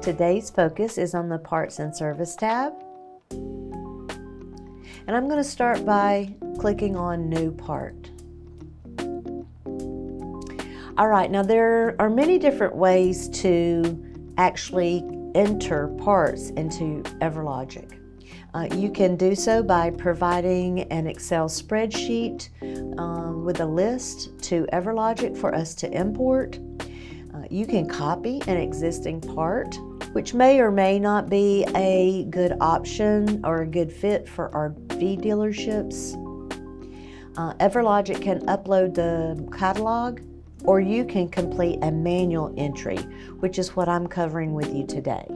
today's focus is on the Parts and Service tab. And I'm going to start by clicking on New Part. All right, now there are many different ways to actually enter parts into EverLogic. You can do so by providing an Excel spreadsheet with a list to EverLogic for us to import. You can copy an existing part, which may or may not be a good option or a good fit for RV dealerships. EverLogic can upload the catalog, or you can complete a manual entry, which is what I'm covering with you today.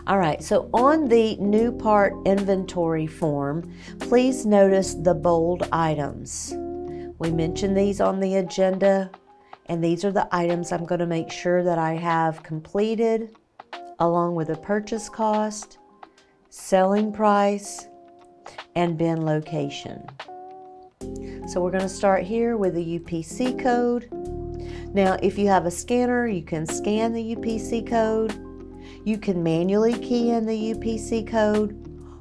All right, so on the new part inventory form, please notice the bold items. We mentioned these on the agenda, and these are the items I'm going to make sure that I have completed, along with the purchase cost, selling price, and bin location. So we're going to start here with the UPC code. Now, if you have a scanner, you can scan the UPC code. You can manually key in the UPC code,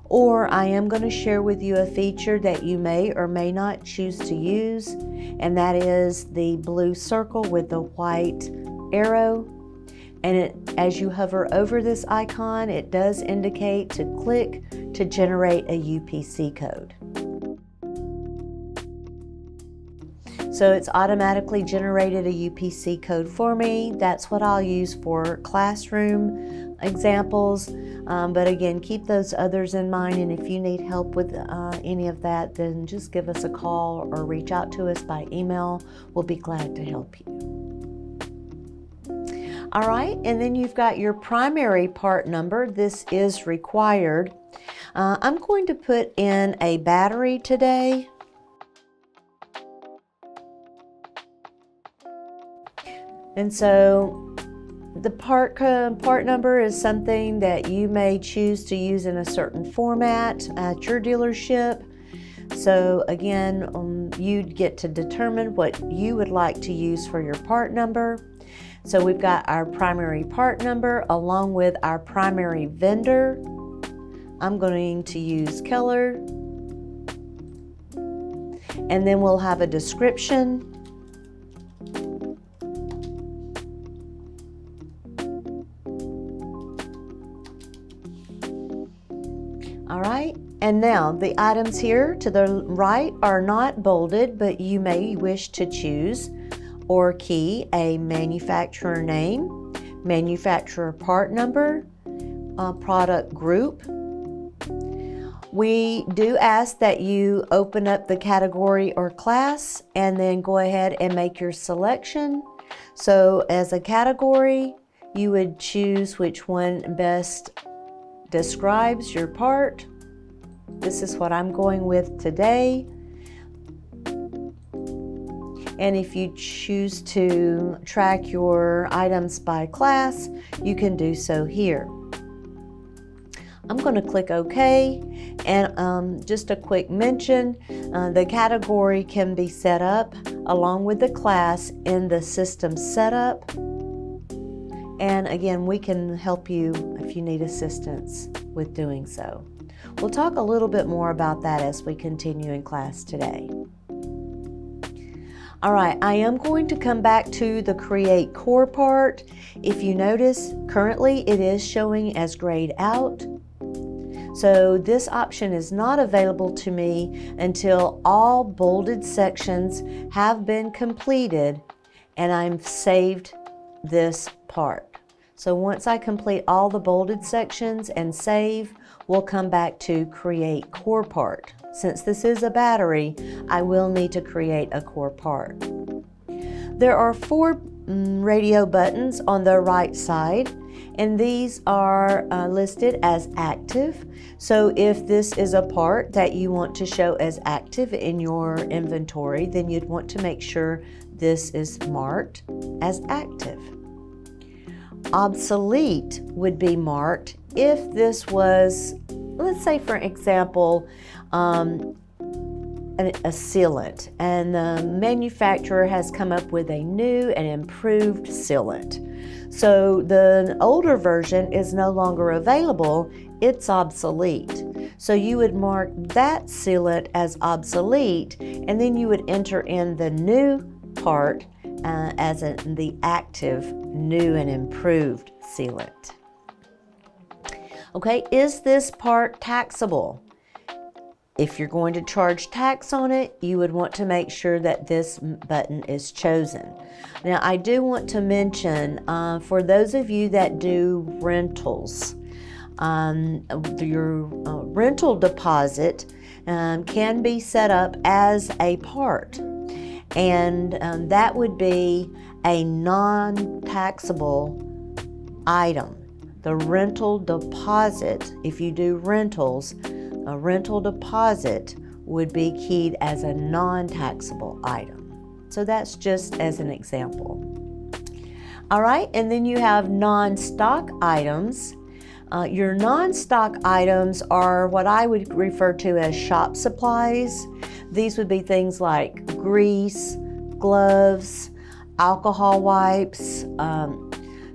or I am going to share with you a feature that you may or may not choose to use, and that is the blue circle with the white arrow. And as you hover over this icon, it does indicate to click to generate a UPC code. So it's automatically generated a UPC code for me. That's what I'll use for classroom examples. But again, keep those others in mind. And if you need help with any of that, then just give us a call or reach out to us by email. We'll be glad to help you. All right, and then you've got your primary part number. This is required. I'm going to put in a battery today. And so the part number is something that you may choose to use in a certain format at your dealership. So again, you'd get to determine what you would like to use for your part number. So we've got our primary part number along with our primary vendor. I'm going to use Keller. And then we'll have a description. All right, and now the items here to the right are not bolded, but you may wish to choose or key a manufacturer name, manufacturer part number, product group. We do ask that you open up the category or class and then go ahead and make your selection. So as a category, you would choose which one best describes your part. This is what I'm going with today. And if you choose to track your items by class, you can do so here. I'm going to click OK, and just a quick mention, the category can be set up along with the class in the system setup. And again, we can help you if you need assistance with doing so. We'll talk a little bit more about that as we continue in class today. All right, I am going to come back to the Create Core part. If you notice, currently it is showing as grayed out. So this option is not available to me until all bolded sections have been completed and I've saved this part. So once I complete all the bolded sections and save, we'll come back to Create Core Part. Since this is a battery, I will need to create a core part. There are 4 radio buttons on the right side, and these are listed as active. So if this is a part that you want to show as active in your inventory, then you'd want to make sure this is marked as active. Obsolete would be marked if this was, let's say for example, a sealant, and the manufacturer has come up with a new and improved sealant. So the older version is no longer available, it's obsolete. So you would mark that sealant as obsolete, and then you would enter in the new part as the active, new and improved sealant. Okay, is this part taxable? If you're going to charge tax on it, you would want to make sure that this button is chosen. Now, I do want to mention, for those of you that do rentals, your rental deposit can be set up as a part, and that would be a non-taxable item. The rental deposit, if you do rentals, a rental deposit would be keyed as a non-taxable item. So that's just as an example. All right, and then you have non-stock items. Your non-stock items are what I would refer to as shop supplies. These would be things like grease, gloves, alcohol wipes,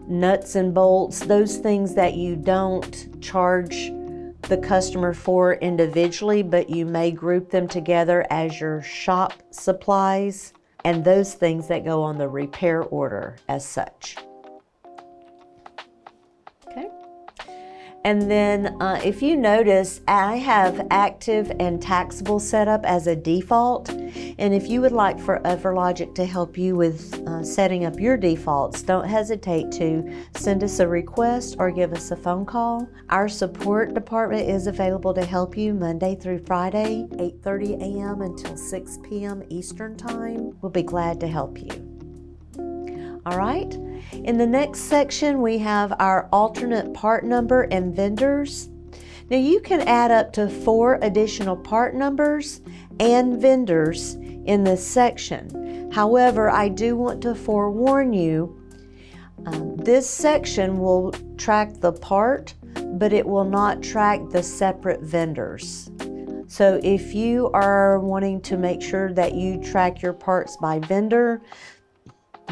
nuts and bolts, those things that you don't charge the customer for individually, but you may group them together as your shop supplies, and those things that go on the repair order as such. Okay. And then if you notice, I have active and taxable set up as a default. And if you would like for EverLogic to help you with setting up your defaults, don't hesitate to send us a request or give us a phone call. Our support department is available to help you Monday through Friday, 8:30 a.m. until 6 p.m. Eastern Time. We'll be glad to help you. All right. In the next section, we have our alternate part number and vendors. Now you can add up to 4 additional part numbers and vendors in this section. However, I do want to forewarn you, this section will track the part, but it will not track the separate vendors. So if you are wanting to make sure that you track your parts by vendor,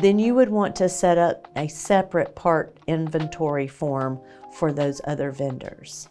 then you would want to set up a separate part inventory form for those other vendors.